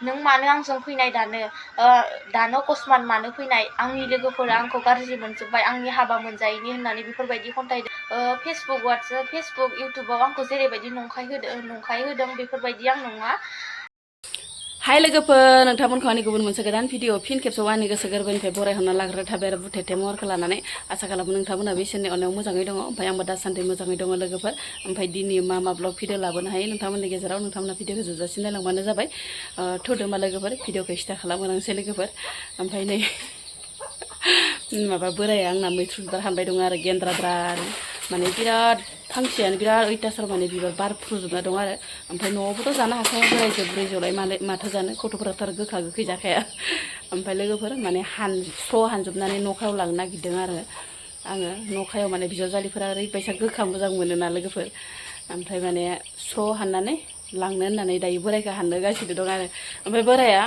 नों मानो आंजों फैनाय दानो कसमान मानो फैनाय आंनि लोगोफोरा आंखौ गाज्रि मोनजोब्बाय आंनि हाबा मोनजायैनि होननानै बेफोरबायदि खन्थाइदों फेसबुक इउटुबाव आंखौ जेरैबायदि नंखाय होदों बेफोरबायदि आं नङा। हाय लोगोफोर नोंथांमोनखौ आंनि गुबुन मोनसे गोदान भिडिअ फिन खेबसेयाव आंनि गोसो गोरबोनिफ्राय बरायहरना लाग्रो थाबाय आरो बुथेथे महरखौ लानानै आसा खालामो नोंथांमोनहाबो इसोरनि अननायाव मोजाङै दङ ओमफ्राय आंबो दासान्दि मोजाङै दङ लोगोफोर ओमफ्राय दिनै मा ब्लग भिडिअ लाबोनो हायो नोंथांमोननि गेजेराव नोंथांमोना भिडिअखौ जोबजासिम नायलांबानो जाबाय थुदोंबा लोगोफोर भिडिअखौ स्टार्ट खालामगोनसै लोगोफोर ओमफ्राय नै माबा बोराया आंना मैथ्रु बिबार हानबाय दङ आरो गेन्द्राद्रा माने बिराद फांसेयानो बिराद अयथासार माने बिबार बारफ्रुजोबना दं आरो ओमफ्राय न'आवबोथ' जानो हाखाया बोरायजो बुरैजोलाय माथो जानो गथ'फोराथ' आरो गोखा गोखै जाखाया ओमफ्राय लोगोफोर माने हानजोबनानै न'खायाव लांनो नागिरदों आरो आङो न'खायाव माने बिजावजालिफोरा ओरैबायसा गोखा मोजां मोनोना लोगोफोर ओमफ्राय माने हाननानै लांनो होननानै दायो बोरायखौ हाननोगासिनो दं आरो ओमफ्राय बोराया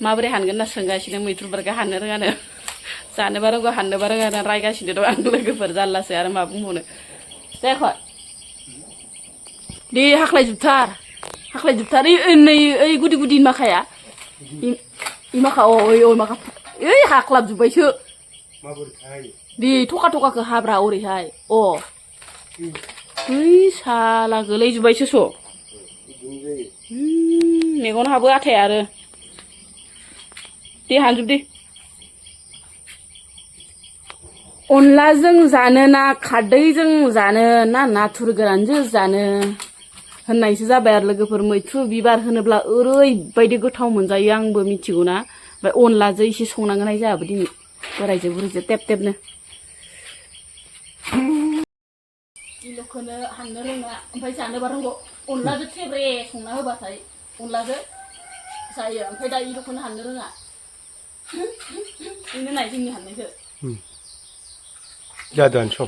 माबोरै हानगोन होनना सोंगासिनो मैथ्रु बिबारखौ हाननो रोङानो जानोबा रोंगौ हाननोबा रोङा रायगासिनो दं आं लोगोफोर जारलासो आरो मा बुंबावनो जायाखै दे हाख्लायजोबथार नै ओइ गुदि माखाया माखा माखा ओइ हाख्लाबजोब्बायसो दे थखा हाब्रा ओरैहाय ओइ साला गोलैजोब्बायसो मेगन हाबो आथाया आरो दे हानजोब दे अनलाजों जानो ना खारदैजों जानो ना नाथुर गोरानजों जानो होननायसो जाबाय आरो लोगोफोर मैथ्रु बिबार होनोब्ला ओरैबायदि गोथाव मोनजायो आंबो मिथिगौ ना ओमफ्राय अनलाजों एसे संनांगोनहाय जोंहाबो दिनै बोरायजो बुरैजो टेब किल'खौनो हाननो रोङा ओमफ्राय जानोबा रोंगौ अनलाजों थेब्रे संना होबाथाय अनलाजों जायो ओमफ्राय दा इल'खौनो हाननो रोङा बेनो नाय जोंनि हाननायखौ जादों सं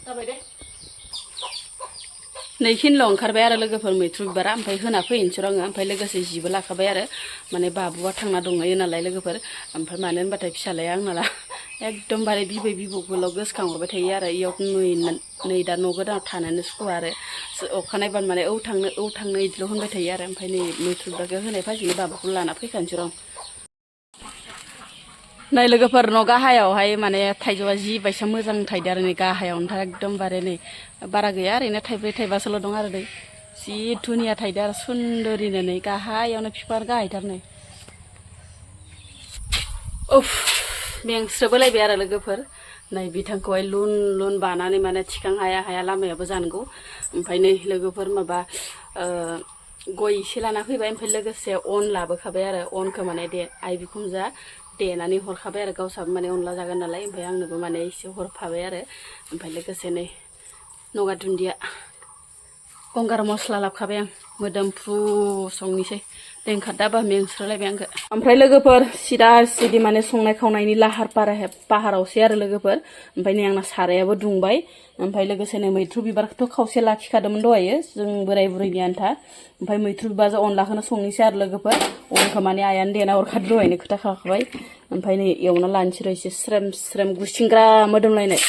जाबाय दे 2 किल' ओंखारबाय आरो लोगोफोर मैथ्रु बिबारा ओमफ्राय होना फैनोसै आङो ओमफ्राय लोगोसे जिबो लाखाबाय आरो माने बाबुआ थांना दंहैयो नालाय लोगोफोर ओमफ्राय मानो होनबाथाय फिसालाया आंना एकदमबारे बिबै बिबौखौल' गोसोखांहरबाय थायो आरो इयाव नै दा न' गोदानाव थानोनो सुखुवा आरो अखानायबानो माने थांनो इदिल' होनबाय थायो आरो ओमफ्राय नै मैथ्रु बिबारखौ होनाय फाजिनो बाबुखौ लाना फैखानोसै र' नै लोगोफोर न' गाहायावहाय माने थाइजौआ जि बायसा मोजां थायदो आरो नै गाहायावनो एकदमबारे नै बारा गैया ओरैनो थाइब्रै थाइबासोल' दं आरो दै जि धुनिया थायदो आरो सुन्दरिनो नै गाहायावनो बिफां गाहायथार नै मेंस्रोबोलायबाय आरो लोगोफोर नै बिथांखौहाय लुन बानानै माने थिखां हाया लामायाबो जानगौ ओमफ्राय नै लोगोफोर माबा गय एसे लाना फैबाय ओमफ्राय लोगोसे अन लाबोखाबाय आरो अनखौ माने आइ बिखुनजोआ देनानै हरखाबाय आरो गावसाबो माने अनला जागोन नालाय ओमफ्राय आंनोबो माने एसे हरफाबाय आरो ओमफ्राय लोगोसे नै नगा दुन्दिया गंगार मस्ला लाबोखाबाय आं मोदोमफ्रु संनोसै दै ओंखारदाबा मेंस्रोलायबाय आंखौ ओमफ्राय लोगोफोर सिदा माने संनाय खावनायनि लाहार फाहारावसै आरो लोगोफोर ओमफ्राय नै आंना सारायाबो दुंबाय ओमफ्राय लोगोसे नै मैथ्रु बिबारखौथ' खावसे लाखिखादोंमोन दहायो जों बोराय बुरैनि आन्था ओमफ्राय मैथ्रु बिबारजों अनलाखौनो संनोसै आरो लोगोफोर अनखौ माने आइयानो देना हरखादो दहायनो खोथा खाखाबाय ओमफ्राय नै एवना लानोसै र' एसे स्रेम गुसिंग्रा मोदोमलायनाय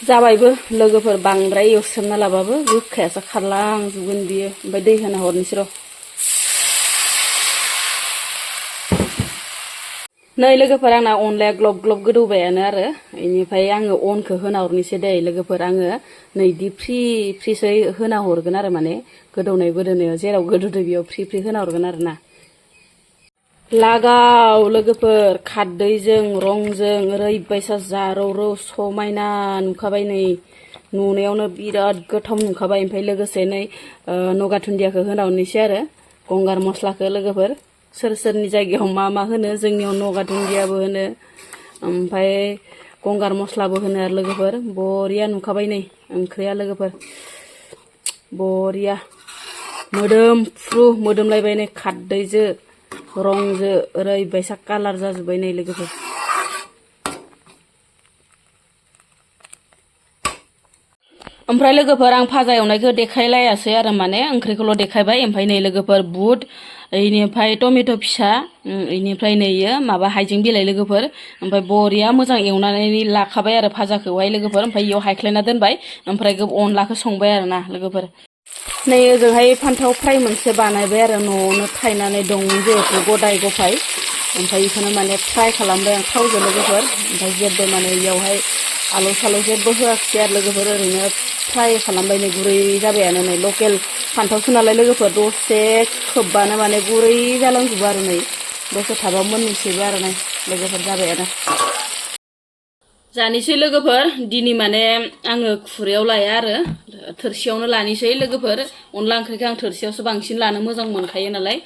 जाबायबो लोगोफोर बांद्राय एवस्रेमना लाबाबो गोखायासो खारलांजोबगोन बियो ओमफ्राय दै होना हरनोसै र' नै लोगोफोर आंना अनलाया ग्लब ग्लब गोदौबायानो आरो बेनिफ्राय आङो अनखौ होना हरनोसै दे लोगोफोर आङो नैदि फ्रिसै होना हरगोन आरो माने गोदौनायाव जेराव गोदौदो बेयाव फ्रि होना हरगोन आरो ना लागाव लोगोफोर खारदैजों रंजों ओरैबायसा जारौ समायना नुखाबाय नै नुनायावनो बिराद गोथाव नुखाबाय ओमफ्राय लोगोसे नै नगा दुन्दियाखौ होना हरनोसै आरो गंगार मस्लाखौ लोगोफोर सोरनि जायगायाव मा होनो जोंनियाव नगा दुन्दियाबो होनो ओमफ्राय गंगार मस्लाबो होनो आरो लोगोफोर बरिया नुखाबाय नै ओंख्रिया लोगोफोर बरिया मोदोमलायबाय नै खारदैजों रंजों ओरैबायसा कालार जाजोब्बाय नै लोगोफोर ओमफ्राय लोगोफोर आं भाजा एवनायखौ देखायलायासै आरो माने ओंख्रिखौल' देखायबाय ओमफ्राय नै लोगोफोर बुट इनिफ्राय टमेट' फिसा इनिफ्राय नैयो माबा हाइजें बिलाइ लोगोफोर ओमफ्राय बरिया मोजां एवनानै लाखाबाय आरो भाजाखौहाय लोगोफोर ओमफ्राय इयाव हायख्लायना दोनबाय ओमफ्राय अनलाखौ संबाय आरो ना लोगोफोर नै ओजोंहाय फान्थाव फ्राय मोनसे बानायबाय आरो न'आवनो थायनानै दं जिहेतु गदाय गफाय ओमफ्राय बेखौनो माने फ्राय खालामबाय आं थावजों लोगोफोर ओमफ्राय जेबो माने इयावहाय आलु सालु जेबो होआखिसै आरो लोगोफोर ओरैनो फ्राय खालामबाय नै गुरै जाबायानो नै लकेल फान्थावसो नालाय लोगोफोर दसे खोबबानो माने गुरै जालांजोबो आरो नै दसे थाबा मोननोसैबो आरो नै लोगोफोर जाबायानो जानोसै लोगोफोर दिनै माने आङो खुरैयाव लाया आरो थोरसियावनो लानोसै लोगोफोर अनला ओंख्रिखौ आं थोरसियावसो बांसिन लानो मोजां मोनखायो नालाय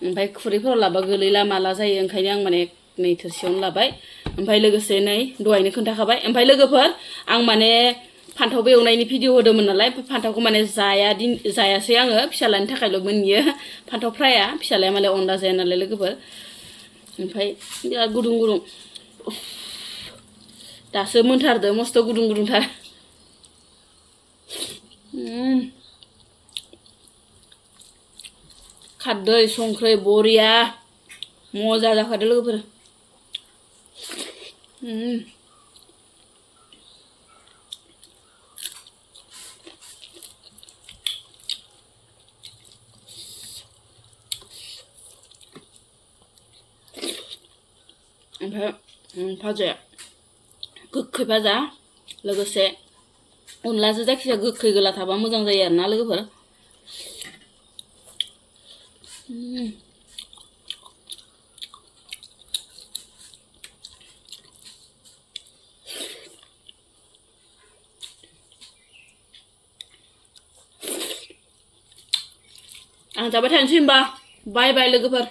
ओमफ्राय खुरैफोराव लाबा गोलैला माला जायो ओंखायनो आं माने नै थोरसियावनो लाबाय ओमफ्राय लोगोसे नै दहायनो खोन्थाखाबाय ओमफ्राय लोगोफोर आं माने फान्थाव एवनायनि भिडिअ होदोंमोन नालाय फान्थावखौ माने जायासै आङो फिसालानि थाखायल'मोन इयो फान्थाव फ्राया फिसालाया मालाय अनला जाया नालाय लोगोफोर ओमफ्राय बिराद गुदुं गुदुं दासो मोनथारदो मस्थ' गुदुं गुदुंथार खारदै संख्रै बरिया मजा जाखादो लोगोफोर ओमफ्राय भाजाया गोखै भाजा लोगोसे अनलाजों जायखिजाया गोखै गोला थाबा मोजां जायो आरोना लोगोफोर आं जाबाय थानोसै होमबा बाय बाय लोगोफोर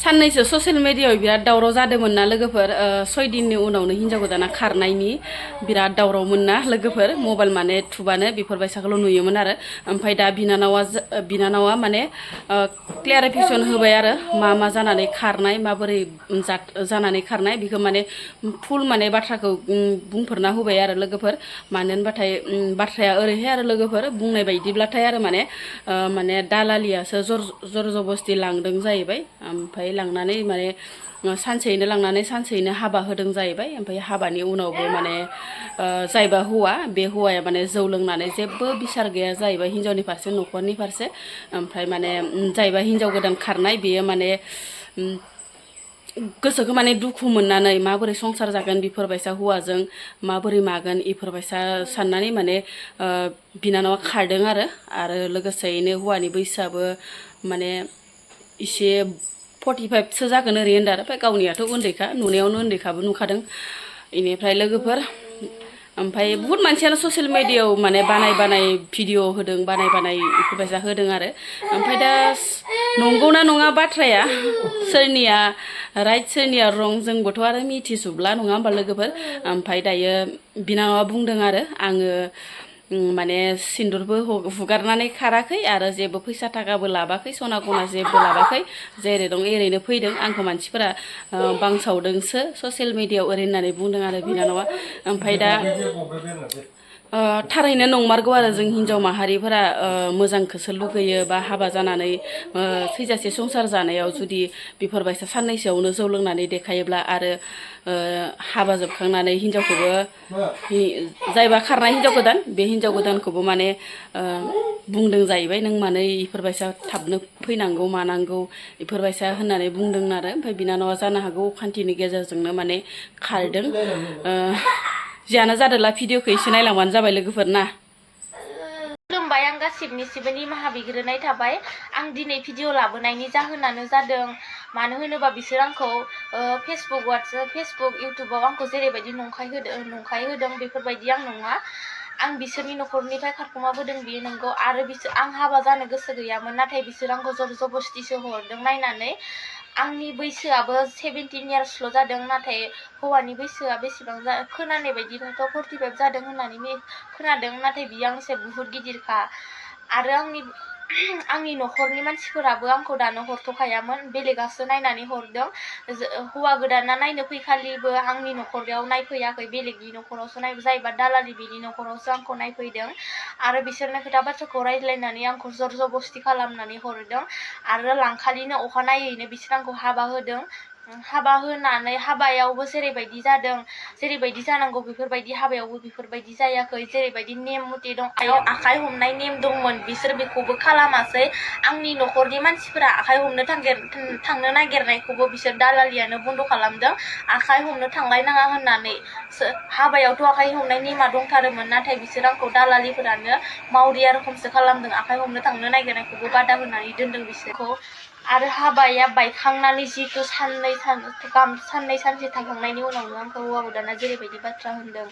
साननैसो ससियेल मिडियायाव बिराद दावराव जादोंमोन ना लोगोफोर 6 दिननि उनावनो हिन्जाव गोदाना खारनायनि बिराद दावरावमोन ना लोगोफोर मबाइल माने थुबानो बेफोरबायसाखौल' नुयोमोन आरो ओमफ्राय दा बिनानावा माने क्लियारिफिकेसन होबाय आरो मा जानानै खारनाय माबोरै जानानै खारनाय बेखौ माने फुल माने बाथ्राखौ बुंफोरना होबाय आरो लोगोफोर मानो होनबाथाय बाथ्राया ओरैहाय आरो लोगोफोर बुंनाय बायदिब्लाथाय आरो माने दालालियासो जर जबस्ति लांदों जाहैबाय ओमफ्राय लांनानै माने सानसेयैनो लांनानै सानसेयैनो हाबा होदों जाहैबाय ओमफ्राय हाबानि उनावबो माने जायबा हौवा बे हौवाया माने जौ लोंनानै जेबो बिसार गैया जाहैबाय हिन्जावनि फारसे न'खरनि फारसे ओमफ्राय माने जायबा हिन्जाव गोदान खारनाय बेयो माने गोसोखौ माने दुखु मोननानै माबोरै संसार जागोन बेफोरबायसा हौवाजों माबोरै मागोन बेफोरबायसा साननानै माने बिनानावा खारदों आरो लोगोसेयैनो हौवानि बैसोआबो माने इसे 45सो जागोन ओरै होनदों आरो ओमफ्राय गावनियाथ' उन्दैखा नुनायावनो उन्दैखाबो नुखादों बेनिफ्राय लोगोफोर ओमफ्राय बुहुत मानसियानो ससियेल मिडियायाव माने बानाय भिडिअ होदों बानाय बेफोरबायसा होदों आरो ओमफ्राय दा नंगौना नङा बाथ्राया सोरनिया राइट सोरनिया रं जोंबोथ' आरो मिथिजोबला नङा होमबा लोगोफोर ओमफ्राय दायो बिनानावा बुंदों आरो आङो माने सिन्दुरबो हुगारनानै खाराखै आरो जेबो फैसा थाखाबो लाबाखै सना गना जेबो लाबाखै जेरै दं एरैनो फैदों आंखौ मानसिफोरा बांसावदोंसो ससियेल मिडियायाव ओरै होननानै बुंदों आरो बिनानावा ओमफ्राय दा थारैनो नंमारगौ आरो जों हिन्जाव माहारिफोरा मोजांखौसो लुगैयो बा हाबा जानानै थैजासे संसार जानायाव जुदि बेफोरबायसा साननैसोआवनो जौ लोंनानै देखायोब्ला आरो हाबा जोबखांनानै हिन्जावखौबो जायबा खारनाय हिन्जाव गोदान बे हिन्जाव गोदानखौबो माने बुंदों जाहैबाय नों मानो बेफोरबायसा थाबनो फैनांगौ मानांगौ बेफोरबायसा होननानै बुंदों आरो ओमफ्राय बिनानावा जानो हागौ अखान्थिनि गेजेरजोंनो माने खारदों जियानो जादोंला भिडिअखौ एसे नायलांबानो जाबाय लोगोफोर ना खुलुमबाय आं गासिबनिसिबो निमाहा बिग्रोनाय थाबाय आं दिनै भिडिअ लाबोनायनि जाहोनानो जादों मानो होनोबा बिसोर आंखौ फेसबुक इउटुबाव आंखौ जेरैबायदि नंखाय होदों बेफोरबायदि आं नङा आं बिसोरनि न'खरनिफ्राय खारखुमाबोदों बियो नंगौ आरो आं हाबा जानो गोसो गैयामोन नाथाय बिसोर आंखौ जर जबस्तिसो हरदों नायनानै आंनि बैसोआबो 17 इयार्सल' जादों नाथाय हौवानि बैसोआ बेसेबां खोनानाय बायदिबाथ' 45 जादों होननानै खोनादों नाथाय बियो आंनिसाय बुहुत गिदिरखा आरो आंनि आंनि न'खरनि मानसिफोराबो आंखौ दानो हरथ'खायामोन, बेलेगासो नायनानै हरदों। हौवा गोदाना नायनो फैखालिबो आंनि न'खराव नायफैयाखै, बेलेगनि न'खरावसो जायबा दालालि बिनि न'खरावसो आंखौ नायफैदों आरो बिसोरनो खोथा बाथ्राखौ रायज्लायनानै आंखौ जर जबस्ति खालामनानै हरदों आरो लांखालिनो अखानायैनो बिसोर आंखौ हाबा होदों। हाबा होनानै हाबायावबो जेरैबायदि जादों, जेरैबायदि जानांगौ बेफोरबायदि हाबायावबो बेफोरबायदि जायाखै। जेरैबायदि नेम मथे दं, आखाइ हमनाय नेम दंमोन, बिसोर बेखौबो खालामासै। आंनि न'खरनि मानसिफोरा आखाइ हमनो थांनो नागिरनायखौबो बिसोर दालालियानो बन्द' खालामदों, आखाइ हमनो थांलायनाङा होननानै। हाबायावथ' आखाइ हमनाय नेमा दंथारोमोन, नाथाय बिसोर आंखौ दालालिफोरानो मावरिया रोखोमसो खालामदों, आखाइ हमनो थांनो नागिरनायखौबो बादा होनानै दोनदों बिसोरखौ। आरो हाबाया बायखांनानै जिहेतु साननै सानसे थांखांनायनि उनावनो आंखौ हौवा गोदाना जेरैबायदि बाथ्रा होनदों,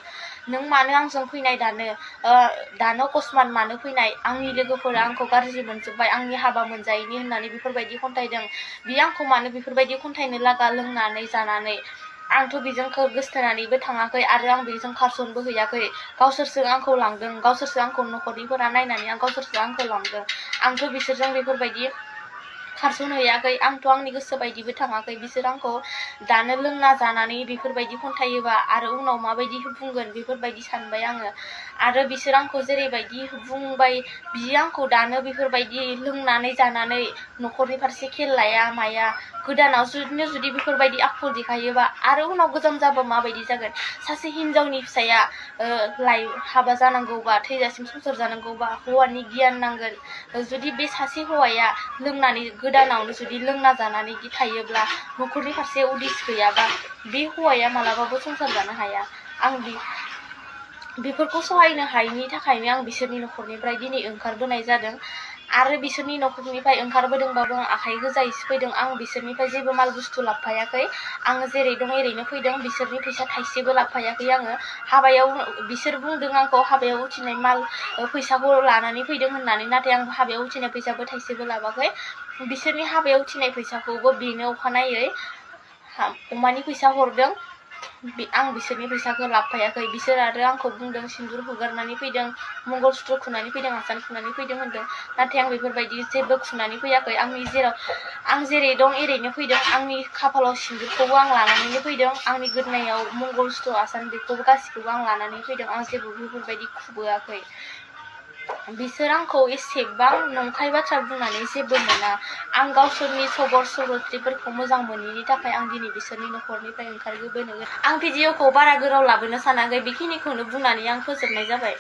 नों मानो आंजों फैनाय दानो अकस्मात मानो फैनाय, आंनि लोगोफोरा आंखौ गाज्रि मोनजोब्बाय, आंनि हाबा मोनजायैनि होननानै बेफोरबायदि खन्थाइदों। बियो आंखौ मानो बेफोरबायदि खन्थाइनो लागा लोंनानै जानानै? आंथ' बेजों गोसथोनानैबो थाङाखै आरो आं बेजों खारसनबो हैयाखै। गावसोरसो आंखौ लांदों, गावसोरसो आंखौ न'खरनिफोरा नायनानै गावसोरसो आंखौ लांदों। आंथ' बिसोरजों बेफोरबायदि खारसनहैयाखै, आंथ' आंनि गोसो बायदिबो थाङाखै। बिसोर आंखौ दानो लोंना जानानै बेफोरबायदि खन्थायोबा आरो उनाव माबायदि बुंगोन बेफोरबायदि सानबाय आङो। आरो बिसोर आंखौ जेरैबायदि बुंबाय, बियो आंखौ दानो बेफोरबायदि लोंनानै जानानै न'खरनि फारसे खेल लाया माया, गोदानाव जुदि बेफोरबायदि आखु देखायोबा आरो उनाव गोजाम जाबा माबायदि जागोन? सासे हिनजावनि फिसाया हाबा जानांगौबा, थैजासिम संसार जानांगौबा हौवानि गियान नांगोन। जुदि बे सासे हौवाया लोंनानै गोदानावनो जुदि लोंना जानानै थायोब्ला, न'खरनि फारसे उदिस गैयाबा, बे हौवाया मालाबाबो संसार जानो हाया। आं बेफोरखौ सहायनो हायैनि थाखायनो आं बिसोरनि न'खरनिफ्राय दिनै ओंखारबोनाय जादों। आरो बिसोरनि न'खरनिफ्राय ओंखारबोदोंबाबो आं आखाइ गोजायैसो फैदों। आं बिसोरनिफ्राय जेबो माल बुस्थु लाबोफायाखै, आङो जेरै दं एरैनो फैदों। बिसोरनि फैसा थाइसेबो लाबोफायाखै आङो। हाबायाव बिसोर बुंदों आंखौ हाबायाव उथिनाय फैसाखौ लानानै फैदों होननानै, नाथाय आं हाबायाव उथिनाय फैसाबो थाइसेबो लाबाखै। बिसोरनि हाबायाव उथिनाय फैसाखौबो बेनो अखानायै अमानि फैसा हरदों, आं बिसोरनि फैसाखौ लाबोफायाखै। बिसोर आरो आंखौ बुंदों सिन्दुर हुगारनानै फैदों, मंगलसुत्र खुनानै फैदों, आसान खुनानै फैदों होनदों, नाथाय आं बेफोरबायदि जेबो खुनानै फैयाखै। आं जेरै दं एरैनो फैदों। आंनि खाफालाव सिन्दुरखौबो आं लानानैनो फैदों, आंनि गोदोनायाव मंगलसुत्र आसान बेखौबो गासिखौबो आं लानानै फैदों। आं जेबो बेफोरबायदि खुबोआखै। बिसोर आंखौ एसेबां नंखाय बाथ्रा बुंनानै जेबो मोना। आं गावसोरनि सबर सरथ्रिफोरखौ मोजां मोनैनि थाखाय आं दिनै बिसोरनि न'खरनिफ्राय ओंखारबोनो। आं भिडिअखौ बारा गोलाव लाबोनो सानाखै, बेखिनिखौनो बुंनानै आं फोजोबनाय जाबाय।